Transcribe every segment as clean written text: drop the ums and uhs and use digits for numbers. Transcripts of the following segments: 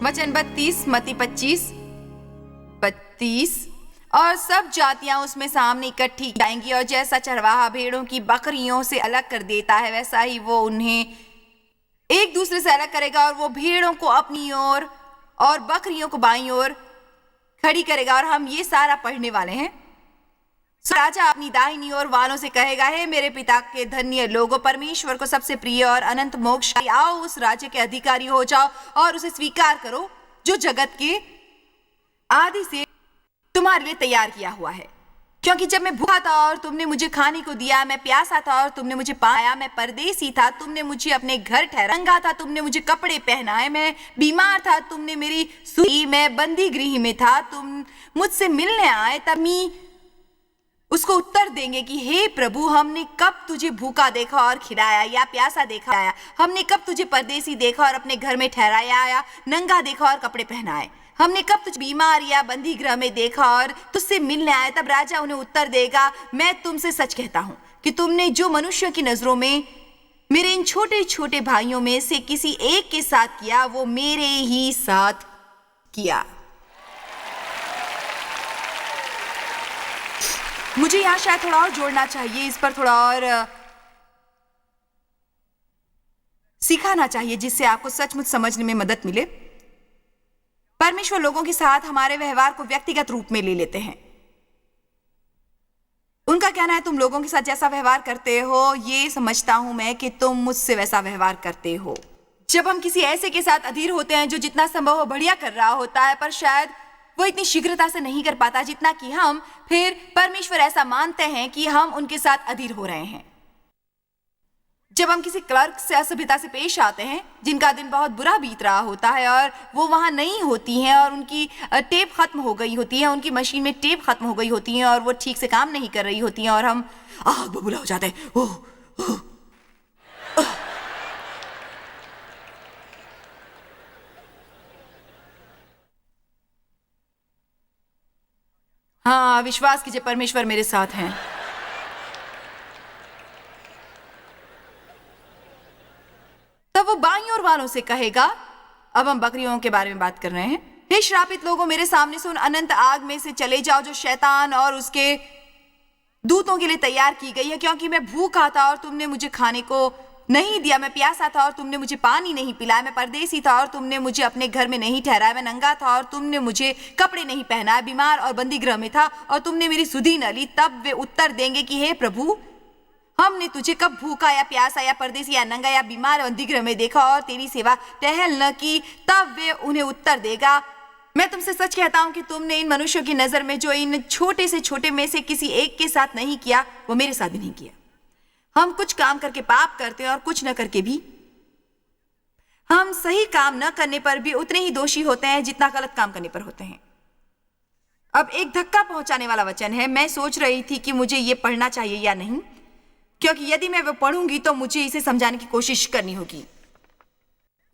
वचन 32, मत्ती 25:32। और सब जातियां उसमें सामने इकट्ठी जाएंगी, और जैसा चरवाहा भेड़ों की बकरियों से अलग कर देता है, वैसा ही वो उन्हें एक दूसरे से अलग करेगा, और वो भेड़ों को अपनी ओर और बकरियों को बाईं ओर खड़ी करेगा। और हम ये सारा पढ़ने वाले हैं। राजा अपनी दाहिनी ओर वालों से कहेगा, हे मेरे पिता के धन्य लोगों, परमेश्वर को सबसे प्रिय और अनंत मोक्ष, आओ उस राज्य के अधिकारी हो जाओ और उसे स्वीकार करो जो जगत के आदि से तुम्हारे लिए तैयार किया हुआ है। क्योंकि जब मैं भूखा था और तुमने मुझे खाने को दिया, मैं प्यासा था और तुमने मुझे पाया, मैं परदेसी था, तुमने मुझे अपने घर ठहराया, नंगा था, तुमने मुझे कपड़े पहनाए, मैं बीमार था, तुमने मेरी सुई, मैं बंदी गृह में था, तुम मुझसे मिलने आए। तब उसको उत्तर देंगे कि हे प्रभु, हमने कब तुझे भूखा देखा और खिलाया, या प्यासा देखा आया? हमने कब तुझे परदेसी देखा और अपने घर में ठहराया, या नंगा देखा और कपड़े पहनाए? हमने कब तुझे बीमार या बंदी गृह में देखा और तुझसे मिलने आया? तब राजा उन्हें उत्तर देगा, मैं तुमसे सच कहता हूं कि तुमने जो मनुष्य की नजरों में मेरे इन छोटे छोटे भाइयों में से किसी एक के साथ किया, वो मेरे ही साथ किया। मुझे यहाँ शायद थोड़ा और जोड़ना चाहिए, इस पर थोड़ा और सिखाना चाहिए, जिससे आपको सचमुच समझने में मदद मिले। परमेश्वर लोगों के साथ हमारे व्यवहार को व्यक्तिगत रूप में ले लेते हैं। उनका कहना है, तुम लोगों के साथ जैसा व्यवहार करते हो, ये समझता हूं मैं कि तुम मुझसे वैसा व्यवहार करते हो। जब हम किसी ऐसे के साथ अधीर होते हैं जो जितना संभव हो बढ़िया कर रहा होता है, पर शायद वो इतनी शीघ्रता से नहीं कर पाता जितना कि हम, फिर परमेश्वर ऐसा मानते हैं कि हम उनके साथ अधीर हो रहे हैं। जब हम किसी क्लर्क से असभ्यता से पेश आते हैं, जिनका दिन बहुत बुरा बीत रहा होता है और वो वहां नहीं होती हैं, और उनकी टेप खत्म हो गई होती है, उनकी मशीन में टेप खत्म हो गई होती है, और वो ठीक से काम नहीं कर रही होती हैं, और हम आग बबूला हो जाते हैं। ओह, ओह, ओह। हाँ, विश्वास कीजिए, परमेश्वर मेरे साथ हैं। तब वो बाईं ओर वालों से कहेगा, अब हम बकरियों के बारे में बात कर रहे हैं, हे श्रापित लोगों, मेरे सामने से उन अनंत आग में से चले जाओ जो शैतान और उसके दूतों के लिए तैयार की गई है। क्योंकि मैं भूखा था और तुमने मुझे खाने को नहीं दिया, मैं प्यासा था और तुमने मुझे पानी नहीं पिलाया, मैं परदेसी था और तुमने मुझे अपने घर में नहीं ठहराया, मैं नंगा था और तुमने मुझे कपड़े नहीं पहनाए, बीमार और बंदी गृह में था और तुमने मेरी सुधि न ली। तब वे उत्तर देंगे कि हे प्रभु, हमने तुझे कब भूखा या प्यासा या परदेसी या नंगा या बीमार बंदी गृह में देखा और तेरी सेवा टहल न की? तब वे उन्हें उत्तर देगा, मैं तुमसे सच कहता हूं कि तुमने इन मनुष्यों की नजर में जो इन छोटे से छोटे में से किसी एक के साथ नहीं किया, वो मेरे साथ भी नहीं किया। हम कुछ काम करके पाप करते हैं और कुछ न करके भी। हम सही काम न करने पर भी उतने ही दोषी होते हैं जितना गलत काम करने पर होते हैं। अब एक धक्का पहुंचाने वाला वचन है। मैं सोच रही थी कि मुझे ये पढ़ना चाहिए या नहीं, क्योंकि यदि मैं वो पढ़ूंगी तो मुझे इसे समझाने की कोशिश करनी होगी,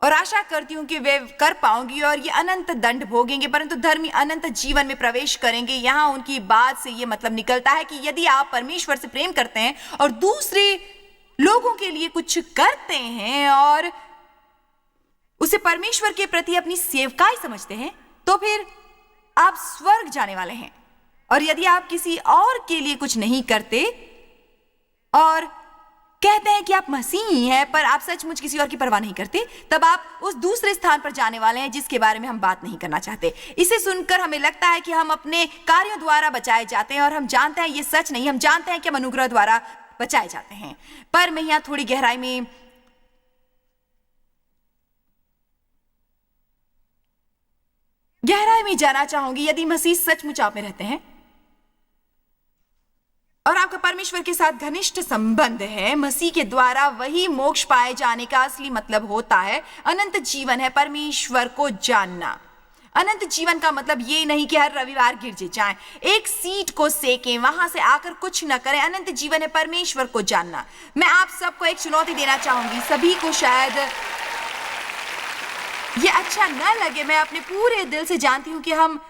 और आशा करती हूं कि वे कर पाऊंगी और ये अनंत दंड भोगेंगे, परंतु धर्मी अनंत जीवन में प्रवेश करेंगे। यहां उनकी बात से ये मतलब निकलता है कि यदि आप परमेश्वर से प्रेम करते हैं और दूसरे लोगों के लिए कुछ करते हैं और उसे परमेश्वर के प्रति अपनी सेवकाई समझते हैं, तो फिर आप स्वर्ग जाने वाले हैं। और यदि आप किसी और के लिए कुछ नहीं करते और कहते हैं कि आप मसीही हैं, पर आप सचमुच किसी और की परवाह नहीं करते, तब आप उस दूसरे स्थान पर जाने वाले हैं जिसके बारे में हम बात नहीं करना चाहते। इसे सुनकर हमें लगता है कि हम अपने कार्यों द्वारा बचाए जाते हैं, और हम जानते हैं ये सच नहीं। हम जानते हैं कि हम अनुग्रह द्वारा बचाए जाते हैं। पर मैं यहां थोड़ी गहराई में जाना चाहूंगी। यदि मसीह सचमुच आप में रहते हैं और आपका परमेश्वर के साथ घनिष्ठ संबंध है, मसीह के द्वारा वही मोक्ष पाए जाने का असली मतलब होता है। अनंत जीवन है परमेश्वर को जानना। अनंत जीवन का मतलब ये नहीं कि हर रविवार गिरजे जाएं, एक सीट को सेकें, वहां से आकर कुछ न करें। अनंत जीवन है परमेश्वर को जानना। मैं आप सबको एक चुनौती देना चाहूंगी। सभी को शायद ये अच्छा न लगे, मैं अपने पूरे दिल से जानती हूं कि हम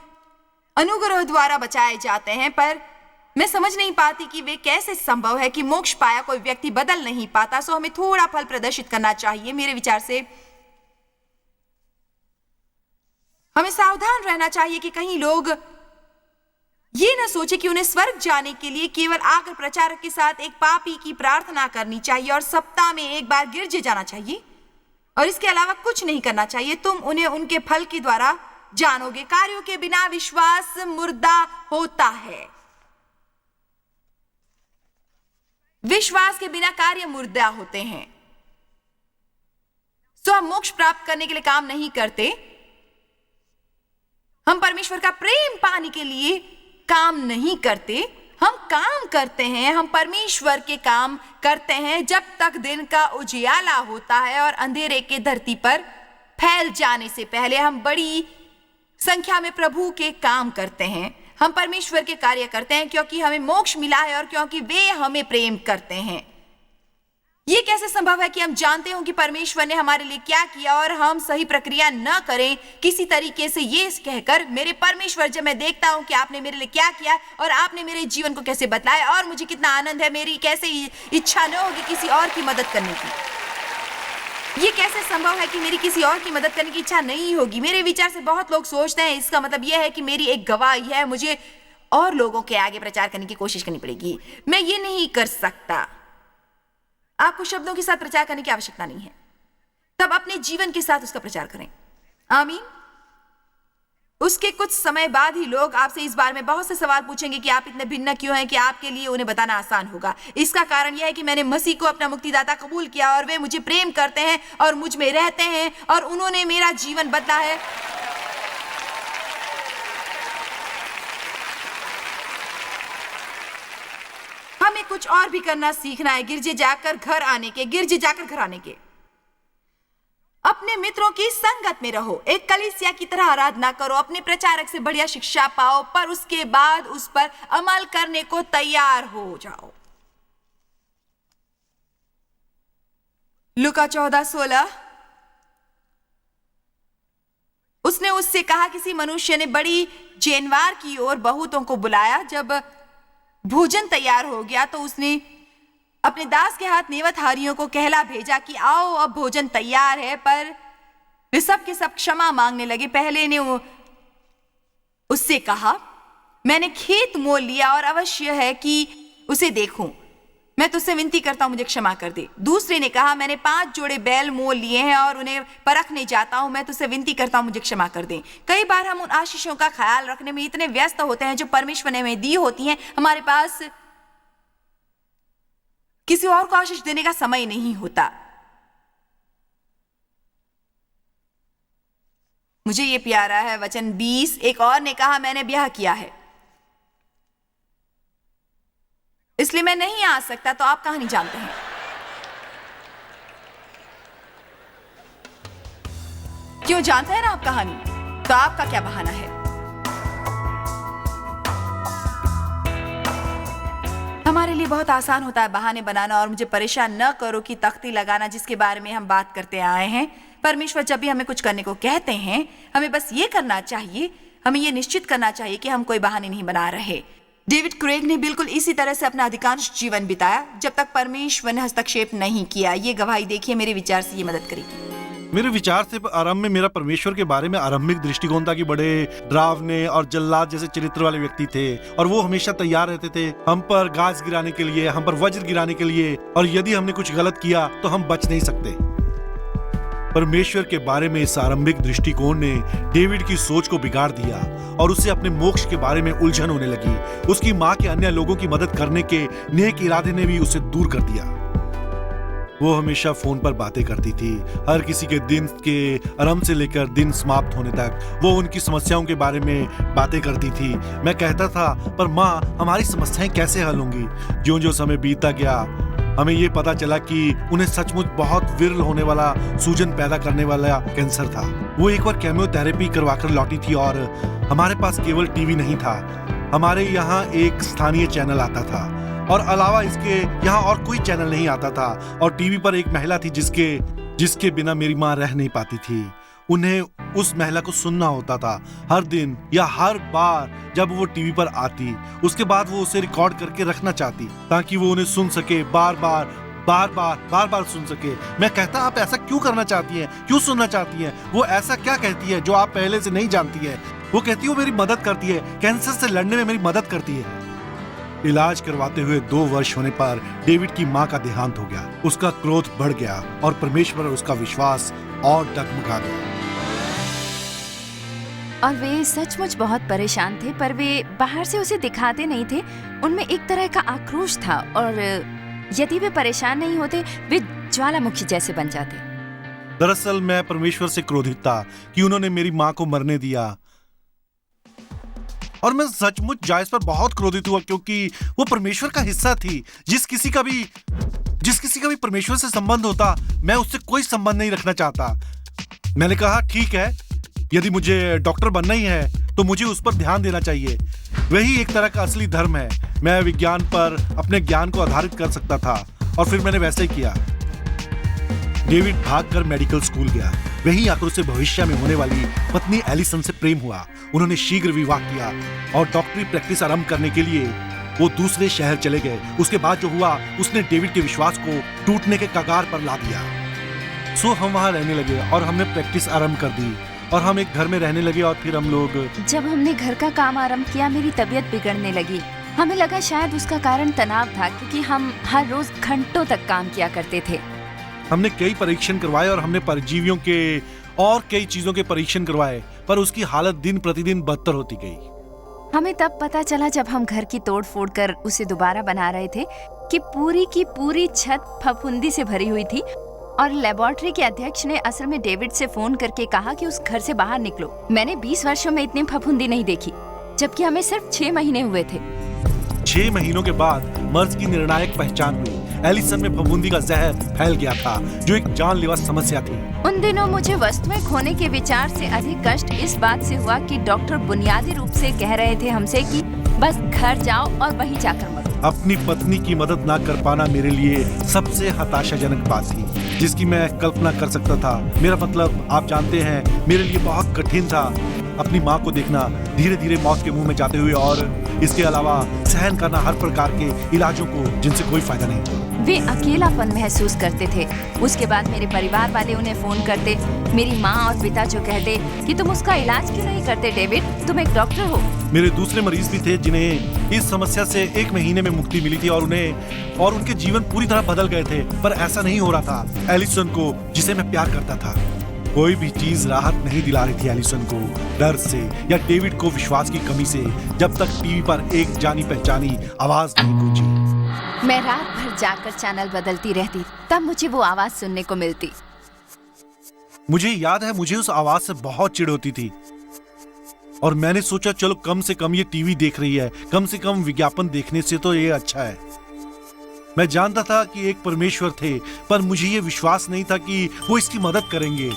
अनुग्रह द्वारा बचाए जाते हैं, पर मैं समझ नहीं पाती कि वे कैसे संभव है कि मोक्ष पाया कोई व्यक्ति बदल नहीं पाता। सो हमें थोड़ा फल प्रदर्शित करना चाहिए। मेरे विचार से हमें सावधान रहना चाहिए कि कहीं लोग ये न सोचे कि उन्हें स्वर्ग जाने के लिए केवल आकर प्रचारक के साथ एक पापी की प्रार्थना करनी चाहिए और सप्ताह में एक बार गिरजे जाना चाहिए और इसके अलावा कुछ नहीं करना चाहिए। तुम उन्हें उनके फल के द्वारा जानोगे। कार्यों के बिना विश्वास मुर्दा होता है। विश्वास के बिना कार्य मुर्दा होते हैं। तो हम मोक्ष प्राप्त करने के लिए काम नहीं करते, हम परमेश्वर का प्रेम पाने के लिए काम नहीं करते। हम काम करते हैं, हम परमेश्वर के काम करते हैं जब तक दिन का उजियाला होता है और अंधेरे के धरती पर फैल जाने से पहले हम बड़ी संख्या में प्रभु के काम करते हैं। हम परमेश्वर के कार्य करते हैं क्योंकि हमें मोक्ष मिला है और क्योंकि वे हमें प्रेम करते हैं। ये कैसे संभव है कि हम जानते हो कि परमेश्वर ने हमारे लिए क्या किया और हम सही प्रक्रिया न करें, किसी तरीके से ये कहकर, मेरे परमेश्वर, जब मैं देखता हूं कि आपने मेरे लिए क्या किया और आपने मेरे जीवन को कैसे बदलाया और मुझे कितना आनंद है, मेरी कैसे इच्छा न होगी किसी और की मदद करने की। ये कैसे संभव है कि मेरी किसी और की मदद करने की इच्छा नहीं होगी। मेरे विचार से बहुत लोग सोचते हैं इसका मतलब यह है कि मेरी एक गवाही है, मुझे और लोगों के आगे प्रचार करने की कोशिश करनी पड़ेगी। मैं ये नहीं कर सकता। आपको शब्दों के साथ प्रचार करने की आवश्यकता नहीं है, तब अपने जीवन के साथ उसका प्रचार करें। आमीन। उसके कुछ समय बाद ही लोग आपसे इस बारे में बहुत से सवाल पूछेंगे कि आप इतने भिन्न क्यों हैं कि आपके लिए उन्हें बताना आसान होगा। इसका कारण यह है कि मैंने मसीह को अपना मुक्तिदाता कबूल किया और वे मुझे प्रेम करते हैं और मुझ में रहते हैं और उन्होंने मेरा जीवन बदला है। हमें कुछ और भी करना सीखना है, गिरजे जाकर घर आने के। अपने मित्रों की संगत में रहो, एक कलीसिया की तरह आराधना करो, अपने प्रचारक से बढ़िया शिक्षा पाओ, पर उसके बाद उस पर अमल करने को तैयार हो जाओ। लूका 14:16। उसने उससे कहा, किसी मनुष्य ने बड़ी जेनवार की ओर बहुतों को बुलाया। जब भोजन तैयार हो गया तो उसने अपने दास के हाथ नेवतहारियों को कहला भेजा कि आओ, अब भोजन तैयार है। पर वे सब के सब क्षमा मांगने लगे। पहले ने उससे कहा, मैंने खेत मोल लिया और अवश्य है कि उसे देखूं, मैं तुझसे विनती करता हूं मुझे क्षमा कर दे। दूसरे ने कहा, मैंने 5 जोड़े बैल मोल लिए हैं और उन्हें परखने जाता हूं, मैं तुझसे विनती करता हूं मुझे क्षमा कर दे। कई बार हम उन आशीषों का ख्याल रखने में इतने व्यस्त होते हैं जो परमेश्वर ने हमें दी होती हैं, हमारे पास किसी और को आशीष देने का समय नहीं होता। मुझे ये प्यारा है वचन 20। एक और ने कहा, मैंने ब्याह किया है इसलिए मैं नहीं आ सकता। तो आप कहानी जानते हैं। क्यों जानते हैं ना आप कहानी? तो आपका क्या बहाना है? हमारे लिए बहुत आसान होता है बहाने बनाना, और मुझे परेशान न करो कि तख्ती लगाना जिसके बारे में हम बात करते आए हैं। परमेश्वर जब भी हमें कुछ करने को कहते हैं, हमें बस ये करना चाहिए, हमें ये निश्चित करना चाहिए कि हम कोई बहाने नहीं बना रहे। डेविड क्रेग ने बिल्कुल इसी तरह से अपना अधिकांश जीवन बिताया जब तक परमेश्वर ने हस्तक्षेप नहीं किया। ये गवाही देखिए, मेरे विचार से ये मदद करेगी। मेरे विचार से आरंभ में मेरा परमेश्वर के बारे में आरंभिक दृष्टिकोण था कि बड़े डरावने और जल्लाद जैसे चरित्र वाले व्यक्ति थे, और वो हमेशा तैयार रहते थे हम पर गाज गिराने के लिए, हम पर वज्र गिराने के लिए, और यदि हमने कुछ गलत किया तो हम बच नहीं सकते। परमेश्वर के बारे में इस आरंभिक दृष्टिकोण ने डेविड की सोच को बिगाड़ दिया और उसे अपने मोक्ष के बारे में उलझन होने लगी। उसकी माँ के अन्य लोगों की मदद करने के नेक इरादे ने भी उसे दूर कर दिया। वो हमेशा फोन पर बातें करती थी, हर किसी के दिन के आरंभ से लेकर दिन समाप्त होने तक वो उनकी समस्याओं के बारे में बातें करती थी। मैं कहता था, पर माँ, हमारी समस्याएं कैसे हल होंगी? ज्यों ज्यों समय बीतता गया, हमें ये पता चला कि उन्हें सचमुच बहुत विरल होने वाला, सूजन पैदा करने वाला कैंसर था। वो एक बार केमोथेरेपी करवाकर लौटी थी, और हमारे पास केवल टीवी नहीं था, हमारे यहाँ एक स्थानीय चैनल आता था, और अलावा इसके यहाँ और कोई चैनल नहीं आता था। और टीवी पर एक महिला थी जिसके बिना मेरी माँ रह नहीं पाती थी। उन्हें उस महिला को सुनना होता था हर दिन या हर बार जब वो टीवी पर आती। उसके बाद वो उसे रिकॉर्ड करके रखना चाहती ताकि वो उन्हें सुन सके, बार बार बार बार सुन सके। मैं कहता आप ऐसा क्यों करना चाहती हैं, क्यों सुनना चाहती हैं? वो ऐसा क्या कहती है जो आप पहले से नहीं जानती है? वो कहती है वो मेरी मदद करती है, कैंसर से लड़ने में मेरी मदद करती है। इलाज करवाते हुए 2 वर्ष होने पर डेविड की मां का देहांत हो गया। उसका क्रोध बढ़ गया और परमेश्वर और उसका विश्वास और डगमगा गया। और वे सचमुच बहुत परेशान थे, पर वे बाहर से उसे दिखाते नहीं थे। उनमें एक तरह का आक्रोश था और यदि वे परेशान नहीं होते वे ज्वालामुखी जैसे बन जाते। दरअसल मैं परमेश्वर से क्रोधित था कि उन्होंने मेरी मां को मरने दिया, और मैं सचमुच जायस पर बहुत क्रोधित हुआ क्योंकि वो परमेश्वर का हिस्सा थी। जिस किसी का भी परमेश्वर से संबंध होता, मैं उससे कोई संबंध नहीं रखना चाहता। मैंने कहा ठीक है, यदि मुझे डॉक्टर बनना ही है तो मुझे उस पर ध्यान देना चाहिए। वही एक तरह का असली धर्म है। मैं विज्ञान पर अपने ज्ञान को आधारित कर सकता था और फिर मैंने वैसे ही किया। डेविड भागकर मेडिकल स्कूल गया। वहीं आकर उसे भविष्य में होने वाली पत्नी एलिसन से प्रेम हुआ। उन्होंने शीघ्र विवाह किया और डॉक्टरी प्रैक्टिस आरंभ करने के लिए वो दूसरे शहर चले गए। उसके बाद जो हुआ उसने डेविड के विश्वास को टूटने के कगार पर ला दिया। सो हम वहां रहने लगे और हमने प्रैक्टिस आरंभ कर दी और हम एक घर में रहने लगे। और फिर हम लोग जब हमने घर का काम आरंभ किया मेरी तबीयत बिगड़ने लगी। हमें लगा शायद उसका कारण तनाव था, क्योंकि हम हर रोज घंटों तक काम किया करते थे। हमने कई परीक्षण करवाए और हमने परजीवियों के और कई चीजों के परीक्षण करवाए, पर उसकी हालत दिन प्रतिदिन बदतर होती गई। हमें तब पता चला जब हम घर की तोड़ फोड़ कर उसे दोबारा बना रहे थे कि पूरी की पूरी छत फफूंदी से भरी हुई थी। और लेबोरेटरी के अध्यक्ष ने असल में डेविड से फोन करके कहा कि उस घर से बाहर निकलो। मैंने 20 वर्षों में इतनी फफूंदी नहीं देखी, जबकि हमें सिर्फ 6 महीने हुए थे। 6 महीनों के बाद मर्ज की निर्णायक पहचान हुई। एलिसन में फफूंदी का जहर फैल गया था, जो एक जानलेवा समस्या थी। उन दिनों मुझे वस्तुएं खोने के विचार से अधिक कष्ट इस बात से हुआ कि डॉक्टर बुनियादी रूप से कह रहे थे हमसे कि बस घर जाओ और वहीं जाकर मरो। अपनी पत्नी की मदद ना कर पाना मेरे लिए सबसे हताशाजनक बात थी जिसकी मैं कल्पना कर सकता था। मेरा मतलब आप जानते हैं, मेरे लिए बहुत कठिन था अपनी माँ को देखना धीरे धीरे मौत के मुंह में जाते हुए, और इसके अलावा सहन करना हर प्रकार के इलाजों को जिनसे कोई फायदा नहीं। वे अकेलापन महसूस करते थे। उसके बाद मेरे परिवार वाले उन्हें फोन करते, मेरी माँ और पिता जो कहते कि तुम उसका इलाज क्यों नहीं करते डेविड, तुम एक डॉक्टर हो। मेरे दूसरे मरीज भी थे जिन्हें इस समस्या से 1 महीने में मुक्ति मिली थी और उनके जीवन पूरी तरह बदल गए थे, पर ऐसा नहीं हो रहा था एलिसन को, जिसे मैं प्यार करता था। कोई भी चीज राहत नहीं दिला रही थी एलिसन को, डर से या डेविड को विश्वास की कमी से, जब तक टीवी पर एक जानी पहचानी आवाज नहीं गूंजी। मैं रात भर जाकर चैनल बदलती रहती, तब मुझे वो आवाज सुनने को मिलती। मुझे याद है मुझे उस आवाज से बहुत चिढ़ होती थी और मैंने सोचा चलो कम से कम ये टीवी देख रही है, कम से कम विज्ञापन देखने से तो ये अच्छा है। मैं जानता था कि एक परमेश्वर थे, पर मुझे ये विश्वास नहीं था कि वो इसकी मदद करेंगे।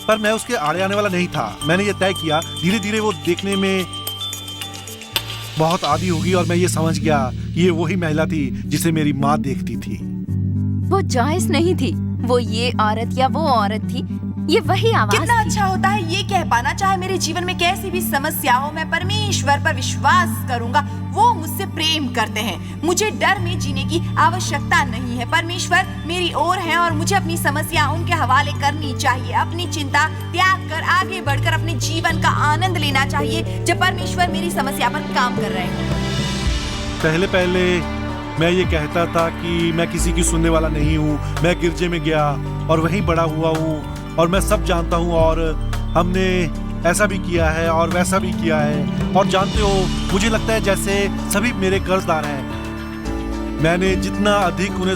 पर मैं उसके आड़े आने वाला नहीं था। मैंने ये तय किया धीरे धीरे वो देखने में बहुत आदी होगी और मैं ये समझ गया कि ये वही महिला थी जिसे मेरी माँ देखती थी। वो जॉयस नहीं थी, वो ये औरत या वो औरत थी, ये वही आवाज कितना थी। अच्छा होता है ये कह पाना, चाहे मेरे जीवन में कैसी भी समस्या हो, मैं परमेश्वर पर विश्वास करूंगा। वो मुझसे प्रेम करते हैं। मुझे डर में जीने की आवश्यकता नहीं है। परमेश्वर मेरी ओर है और मुझे अपनी समस्या उनके हवाले करनी चाहिए। अपनी चिंता त्याग कर आगे बढ़कर अपने जीवन का आनंद लेना चाहिए जब परमेश्वर मेरी समस्या पर काम कर रहे हैं। पहले मैं ये कहता था कि मैं किसी की सुनने वाला नहीं हूँ। मैं गिरजे में गया और वहीं बड़ा हुआ हूँ और मैं सब जानता हूँ, और हमने ऐसा भी किया है और वैसा भी किया है, और जानते हो मुझे लगता है जैसे सभी मेरे कर्जदार हैं। मैंने जितना अधिक उन्हें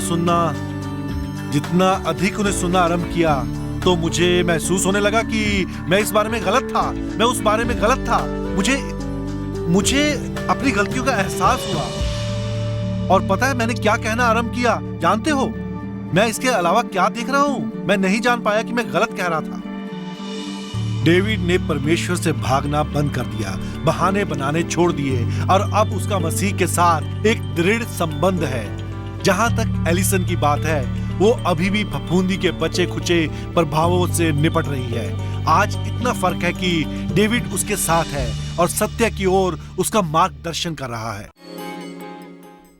सुनना आरंभ किया तो मुझे महसूस होने लगा कि मैं इस बारे में गलत था, मैं उस बारे में गलत था। मुझे अपनी गलतियों का एहसास हुआ और पता है मैंने क्या कहना आरंभ किया, जानते हो? मैं इसके अलावा क्या देख रहा हूं? मैं नहीं जान पाया कि मैं गलत कह रहा था। डेविड ने परमेश्वर से भागना बंद कर दिया, बहाने बनाने छोड़ दिए, और अब उसका मसीह के साथ एक दृढ़ संबंध है। जहां तक एलिसन की बात है, वो अभी भी फफूंदी के बचे खुचे प्रभावों से निपट रही है। आज इतना फर्क है कि डेविड उसके साथ है और सत्य की ओर उसका मार्गदर्शन कर रहा है।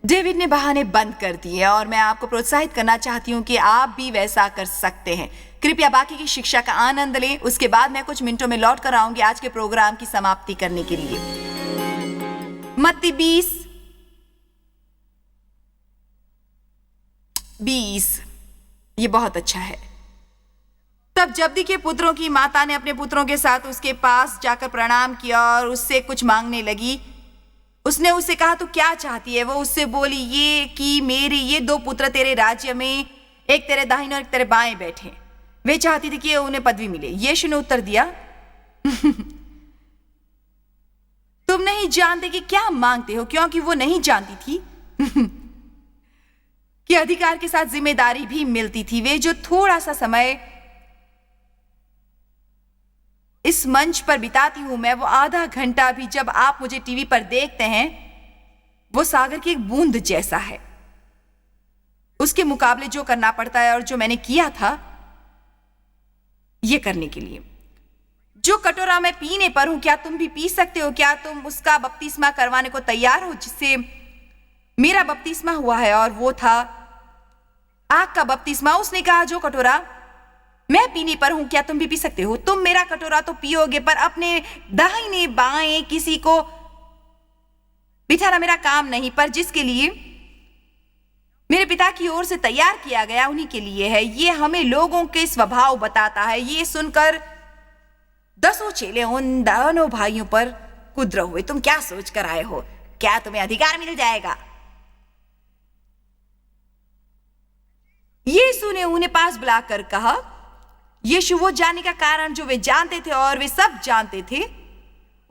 डेविड ने बहाने बंद कर दिए और मैं आपको प्रोत्साहित करना चाहती हूँ कि आप भी वैसा कर सकते हैं। कृपया बाकी की शिक्षा का आनंद लें। उसके बाद मैं कुछ मिनटों में लौट कर आऊंगी आज के प्रोग्राम की समाप्ति करने के लिए। मत्ती 20 ये बहुत अच्छा है। तब जब्दी के पुत्रों की माता ने अपने पुत्रों के साथ उसके पास जाकर प्रणाम किया और उससे कुछ मांगने लगी। उसने उससे कहा, तू क्या चाहती है? वो उससे बोली, ये कि मेरे ये 2 पुत्र तेरे राज्य में, एक तेरे दाहिने और एक तेरे बाएं बैठे। वे चाहती थी कि उन्हें पदवी मिले। यीशु ने उत्तर दिया, तुम नहीं जानते कि क्या मांगते हो, क्योंकि वो नहीं जानती थी कि अधिकार के साथ जिम्मेदारी भी मिलती थी। वे जो थोड़ा सा समय इस मंच पर बिताती हूं मैं, वो आधा घंटा भी जब आप मुझे टीवी पर देखते हैं, वो सागर की एक बूंद जैसा है। उसके मुकाबले जो करना पड़ता है और जो मैंने किया था ये करने के लिए। जो कटोरा मैं पीने पर हूं, क्या तुम भी पी सकते हो? क्या तुम उसका बपतिस्मा करवाने को तैयार हो जिससे मेरा बपतिस्मा हुआ है? और वो था आग का बपतिस्मा। उसने कहा, जो कटोरा मैं पीने पर हूं, क्या तुम भी पी सकते हो? तुम मेरा कटोरा तो पियोगे, पर अपने दाहिने बाएं किसी को बिठाना मेरा काम नहीं, पर जिसके लिए मेरे पिता की ओर से तैयार किया गया उन्हीं के लिए है। ये हमें लोगों के स्वभाव बताता है। ये सुनकर 10 चेले उन दोनों भाइयों पर कुद्र हुए। तुम क्या सोच कर आए हो? क्या तुम्हें अधिकार मिल जाएगा? यीशु ने उन्हें पास बुलाकर कहा, यीशु वो जानने का कारण जो वे जानते थे और वे सब जानते थे,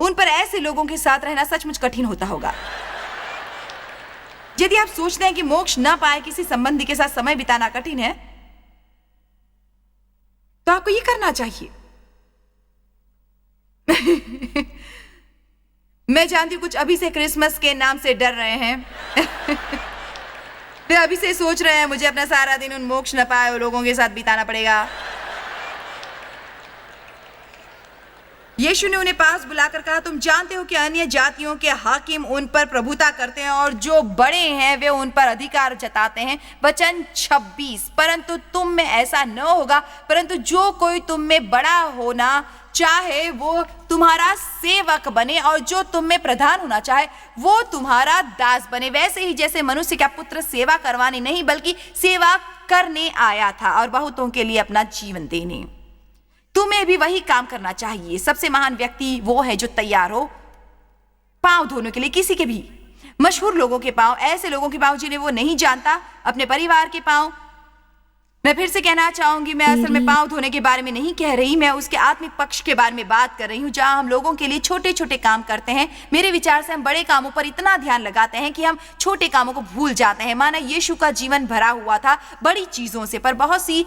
उन पर ऐसे लोगों के साथ रहना सचमुच कठिन होता होगा। यदि आप सोचते हैं कि मोक्ष न पाए किसी संबंधी के साथ समय बिताना कठिन है, तो आपको यह करना चाहिए। मैं जानती हूं कुछ अभी से क्रिसमस के नाम से डर रहे हैं। वे अभी से सोच रहे हैं, मुझे अपना सारा दिन उन मोक्ष न पाए लोगों के साथ बिताना पड़ेगा। यीशु ने उन्हें पास बुलाकर कहा, तुम जानते हो कि अन्य जातियों के हाकिम उन पर प्रभुता करते हैं और जो बड़े हैं वे उन पर अधिकार जताते हैं। वचन 26, परंतु तुम में ऐसा न होगा, परंतु जो कोई तुम में बड़ा होना चाहे वो तुम्हारा सेवक बने, और जो तुम में प्रधान होना चाहे वो तुम्हारा दास बने। वैसे ही जैसे मनुष्य का पुत्र सेवा करवाने नहीं बल्कि सेवा करने आया था और बहुतों के लिए अपना जीवन देने। तुम्हें भी वही काम करना चाहिए। सबसे महान व्यक्ति वो है जो तैयार हो पांव धोने के लिए, किसी के भी मशहूर लोगों के पांव, ऐसे लोगों के पांव जिन्हें वो नहीं जानता, अपने परिवार के पांव। मैं फिर से कहना चाहूंगी, मैं असल में पांव धोने के बारे में नहीं कह रही, मैं उसके आत्मिक पक्ष के बारे में बात कर रही हूँ, जहां हम लोगों के लिए छोटे छोटे काम करते हैं। मेरे विचार से हम बड़े कामों पर इतना ध्यान लगाते हैं कि हम छोटे कामों को भूल जाते हैं। माना यीशु का जीवन भरा हुआ था बड़ी चीजों से, पर बहुत सी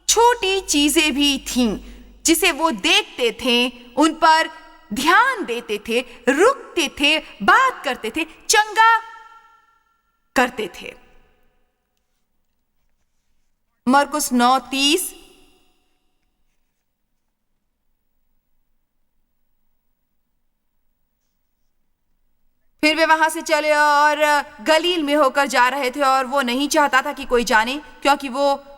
छोटी चीजें भी थीं जिसे वो देखते थे, उन पर ध्यान देते थे, रुकते थे, बात करते थे, चंगा करते थे। मरकुस 9:30। फिर वे वहां से चले और गलील में होकर जा रहे थे, और वो नहीं चाहता था कि कोई जाने, क्योंकि वो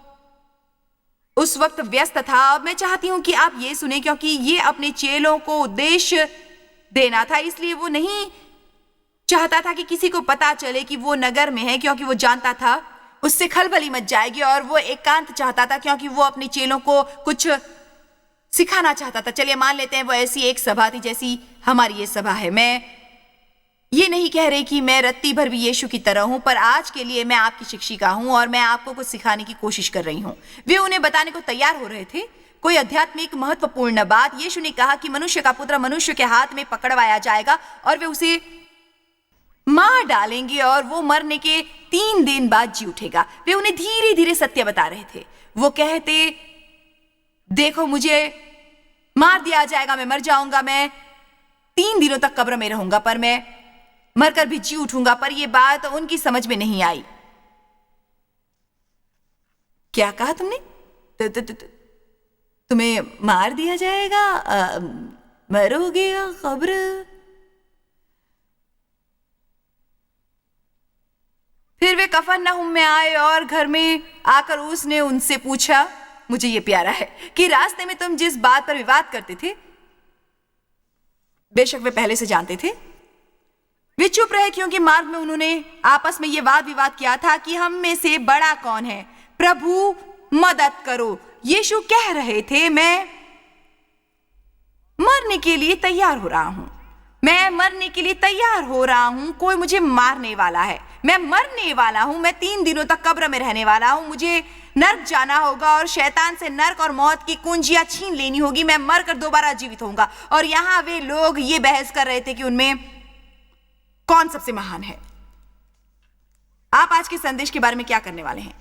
उस वक्त व्यस्त था। अब मैं चाहती हूं कि आप ये सुने, क्योंकि ये अपने चेलों को उद्देश्य देना था, इसलिए वो नहीं चाहता था कि किसी को पता चले कि वो नगर में है, क्योंकि वो जानता था उससे खलबली मच जाएगी, और वो एकांत चाहता था क्योंकि वो अपने चेलों को कुछ सिखाना चाहता था। चलिए मान लेते हैं वो ऐसी एक सभा थी जैसी हमारी ये सभा है। मैं ये नहीं कह रही कि मैं रत्ती भर भी यीशु की तरह हूं, पर आज के लिए मैं आपकी शिक्षिका हूं और मैं आपको कुछ सिखाने की कोशिश कर रही हूं। वे उन्हें बताने को तैयार हो रहे थे कोई आध्यात्मिक महत्वपूर्ण बात। यीशु ने कहा कि मनुष्य का पुत्र मनुष्य के हाथ में पकड़वाया जाएगा और वे उसे मार डालेंगे और वो मरने के 3 दिन बाद जी उठेगा। वे उन्हें धीरे धीरे सत्य बता रहे थे। वो कहते, देखो मुझे मार दिया जाएगा, मैं मर जाऊंगा, मैं 3 दिनों तक कब्र में रहूंगा, पर मैं मरकर भी जी उठूंगा। पर यह बात उनकी समझ में नहीं आई। क्या कहा तुमने? तुम्हें मार दिया जाएगा, मरोगे कब्र? कफरनहूम में आए और घर में आकर उसने उनसे पूछा, मुझे ये प्यारा है, कि रास्ते में तुम जिस बात पर विवाद करते थे, बेशक वे पहले से जानते थे। वे चुप रहे क्योंकि मार्ग में उन्होंने आपस में यह वाद विवाद किया था कि हम में से बड़ा कौन है। प्रभु मदद करो, यीशु कह रहे थे, मैं मरने के लिए तैयार हो रहा हूं, मैं मरने के लिए तैयार हो रहा हूं, कोई मुझे मारने वाला है, मैं मरने वाला हूं, मैं 3 दिनों तक कब्र में रहने वाला हूं, मुझे नर्क जाना होगा और शैतान से नर्क और मौत की कुंजियां छीन लेनी होगी, मैं मरकर दोबारा जीवित होऊंगा। और यहां वे लोग ये बहस कर रहे थे कि उनमें कौन सबसे महान है। आप आज के संदेश के बारे में क्या करने वाले हैं?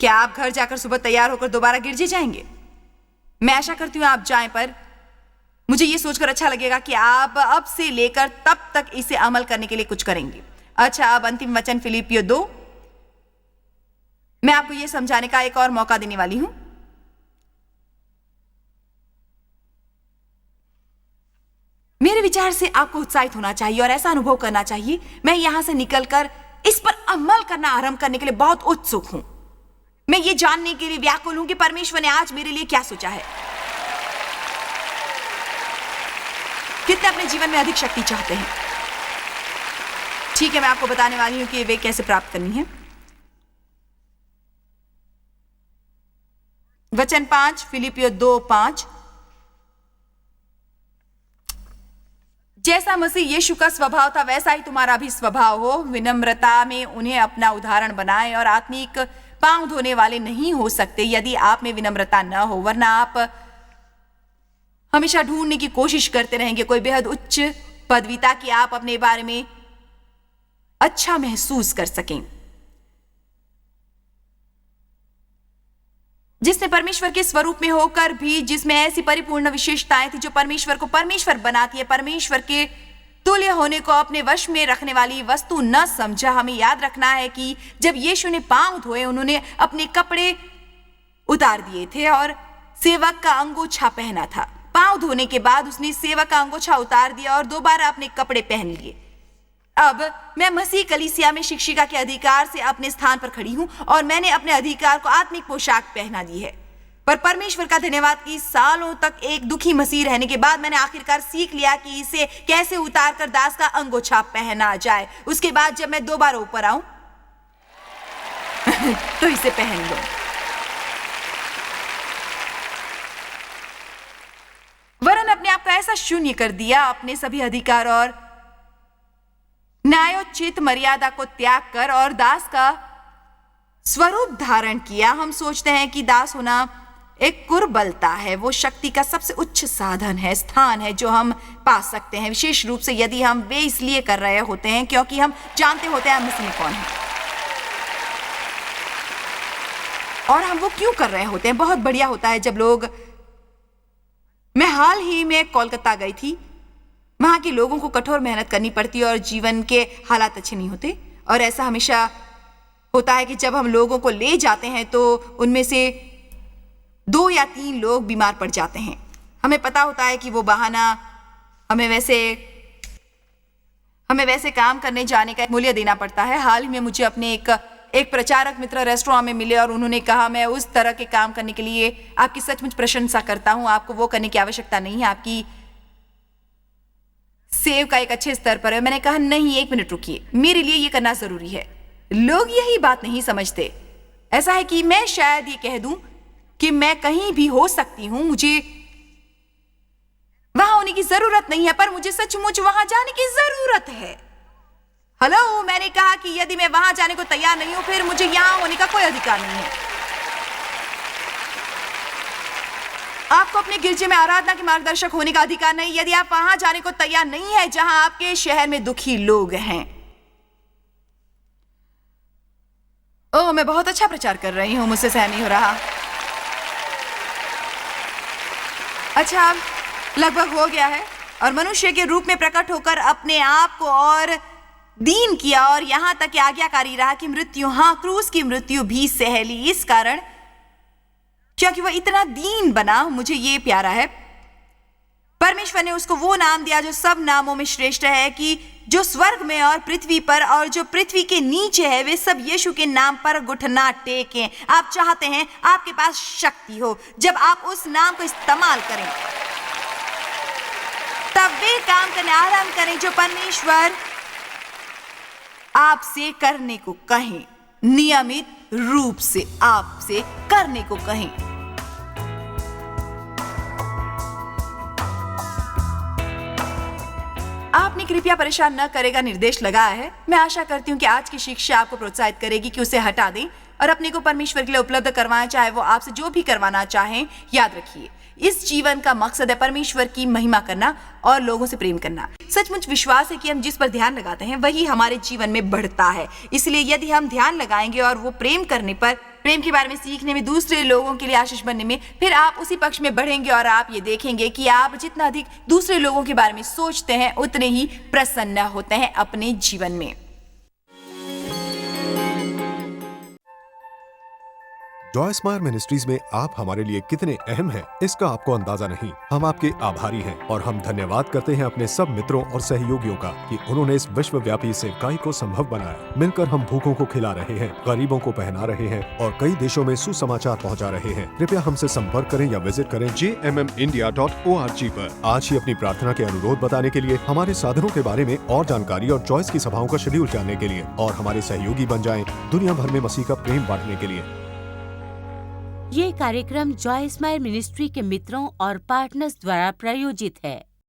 क्या आप घर जाकर सुबह तैयार होकर दोबारा गिरजे जाएंगे? मैं आशा करती हूं आप जाएं, पर मुझे यह सोचकर अच्छा लगेगा कि आप अब से लेकर तब तक इसे अमल करने के लिए कुछ करेंगे। अच्छा, अब अंतिम वचन फिलिपियो 2, मैं आपको यह समझाने का एक और मौका देने वाली हूं। मेरे विचार से आपको उत्साहित होना चाहिए और ऐसा अनुभव करना चाहिए, मैं यहां से निकलकर इस पर अमल करना आरंभ करने के लिए बहुत उत्सुक हूं। मैं ये जानने के लिए व्याकुल हूं कि परमेश्वर ने आज मेरे लिए क्या सोचा है। कितने अपने जीवन में अधिक शक्ति चाहते हैं? ठीक है, मैं आपको बताने वाली हूं कि वे कैसे प्राप्त करनी है। वचन 5, फिलिपियो 2:5, जैसा मसीह यीशु का स्वभाव था वैसा ही तुम्हारा भी स्वभाव हो, विनम्रता में उन्हें अपना उदाहरण बनाए और आत्मिक पांव धोने वाले नहीं हो सकते यदि आप में विनम्रता न हो, वरना आप हमेशा ढूंढने की कोशिश करते रहेंगे कोई बेहद उच्च पदवी ताकि आप अपने बारे में अच्छा महसूस कर सकें। जिसने परमेश्वर के स्वरूप में होकर भी, जिसमें ऐसी परिपूर्ण विशेषताएं थी जो परमेश्वर को परमेश्वर बनाती है, परमेश्वर के तुल्य होने को अपने वश में रखने वाली वस्तु न समझा। हमें याद रखना है कि जब यीशु ने पांव धोए, उन्होंने अपने कपड़े उतार दिए थे और सेवक का अंगोछा पहना था। पांव धोने के बाद उसने सेवक का अंगोछा उतार दिया और दोबारा अपने कपड़े पहन लिए। अब मैं मसीह कलीसिया में शिक्षिका के अधिकार से अपने स्थान पर खड़ी हूं और मैंने अपने अधिकार को आत्मिक पोशाक पहना दी है। पर परमेश्वर का धन्यवाद कि सालों तक एक दुखी मसीह रहने के बाद मैंने आखिरकार सीख लिया कि इसे कैसे उतार कर दास का अंगोछा पहना जाए। उसके बाद जब मैं दोबारा ऊपर आऊं तो इसे पहन लो। वरन अपने आप को ऐसा शून्य कर दिया, अपने सभी अधिकार और न्यायोचित मर्यादा को त्याग कर और दास का स्वरूप धारण किया। हम सोचते हैं कि दास होना एक कुर्बलता है, वो शक्ति का सबसे उच्च साधन है, स्थान है जो हम पा सकते हैं, विशेष रूप से यदि हम वे इसलिए कर रहे होते हैं क्योंकि हम जानते होते हैं मसीह कौन है और हम वो क्यों कर रहे होते हैं। बहुत बढ़िया होता है जब लोग, मैं हाल ही में कोलकाता गई थी, वहां के लोगों को कठोर मेहनत करनी पड़ती है और जीवन के हालात अच्छे नहीं होते। और ऐसा हमेशा होता है कि जब हम लोगों को ले जाते हैं तो उनमें से 2 या 3 लोग बीमार पड़ जाते हैं। हमें पता होता है कि वो बहाना हमें वैसे काम करने जाने का मूल्य देना पड़ता है। हाल ही में मुझे अपने एक प्रचारक मित्र रेस्टोरेंट में मिले और उन्होंने कहा, मैं उस तरह के काम करने के लिए आपकी सचमुच प्रशंसा करता हूं, आपको वो करने की आवश्यकता नहीं है, आपकी सेव का एक अच्छे स्तर पर है। मैंने कहा, नहीं, 1 मिनट रुकिए, मेरे लिए ये करना जरूरी है। लोग यही बात नहीं समझते। ऐसा है कि मैं शायद ये कह दूं कि मैं कहीं भी हो सकती हूं, मुझे वहां होने की जरूरत नहीं है, पर मुझे सचमुच वहां जाने की जरूरत है। हेलो, मैंने कहा कि यदि मैं वहां जाने को तैयार नहीं हूं, फिर मुझे यहां होने का कोई अधिकार नहीं है। आपको अपने गिरजे में आराधना के मार्गदर्शक होने का अधिकार नहीं यदि आप वहां जाने को तैयार नहीं है जहां आपके शहर में दुखी लोग हैं। ओह, मैं बहुत अच्छा प्रचार कर रही हूं, मुझसे सहन नहीं हो रहा। अच्छा, लगभग हो गया है। और मनुष्य के रूप में प्रकट होकर अपने आप को और दीन किया और यहां तक आज्ञाकारी रहा कि मृत्यु, हां, क्रूस की मृत्यु भी सह ली। इस कारण, क्योंकि वह इतना दीन बना, मुझे ये प्यारा है, परमेश्वर ने उसको वो नाम दिया जो सब नामों में श्रेष्ठ है, कि जो स्वर्ग में और पृथ्वी पर और जो पृथ्वी के नीचे है वे सब यीशु के नाम पर घुटना टेकें। आप चाहते हैं आपके पास शक्ति हो, जब आप उस नाम को इस्तेमाल करें तब वे काम करने आरंभ करें जो परमेश्वर आपसे करने को कहें, नियमित रूप से आपसे करने को कहें। आपने कृपया परेशान न करेगा निर्देश लगाया है। मैं आशा करती हूँ कि आज की शिक्षा आपको प्रोत्साहित करेगी कि उसे हटा दें और अपने को परमेश्वर के लिए उपलब्ध करवाएं, चाहे वो आपसे जो भी करवाना चाहें। याद रखिए, इस जीवन का मकसद है परमेश्वर की महिमा करना और लोगों से प्रेम करना। सचमुच विश्वास है कि हम जिस पर ध्यान लगाते हैं वही हमारे जीवन में बढ़ता है। इसलिए यदि हम ध्यान लगाएंगे और वो प्रेम करने पर, प्रेम के बारे में सीखने में, दूसरे लोगों के लिए आशीष बनने में, फिर आप उसी पक्ष में बढ़ेंगे और आप ये देखेंगे कि आप जितना अधिक दूसरे लोगों के बारे में सोचते हैं उतने ही प्रसन्न होते हैं अपने जीवन में। जॉय स्मायर मिनिस्ट्रीज में आप हमारे लिए कितने अहम हैं, इसका आपको अंदाजा नहीं। हम आपके आभारी हैं और हम धन्यवाद करते हैं अपने सब मित्रों और सहयोगियों का कि उन्होंने इस विश्वव्यापी सेवकाई को संभव बनाया। मिलकर हम भूखों को खिला रहे हैं, गरीबों को पहना रहे हैं और कई देशों में सुसमाचार पहुंचा रहे हैं। कृपया हमसे संपर्क करें या विजिट करें jmmindia.org पर। आज ही अपनी प्रार्थना के अनुरोध बताने के लिए, हमारे साधनों के बारे में और जानकारी और जॉयस की सभाओं का शेड्यूल जानने के लिए और हमारे सहयोगी बन जाएं दुनिया भर में मसीह का प्रेम बांटने के लिए। ये कार्यक्रम जॉय स्मायर मिनिस्ट्री के मित्रों और पार्टनर्स द्वारा प्रायोजित है।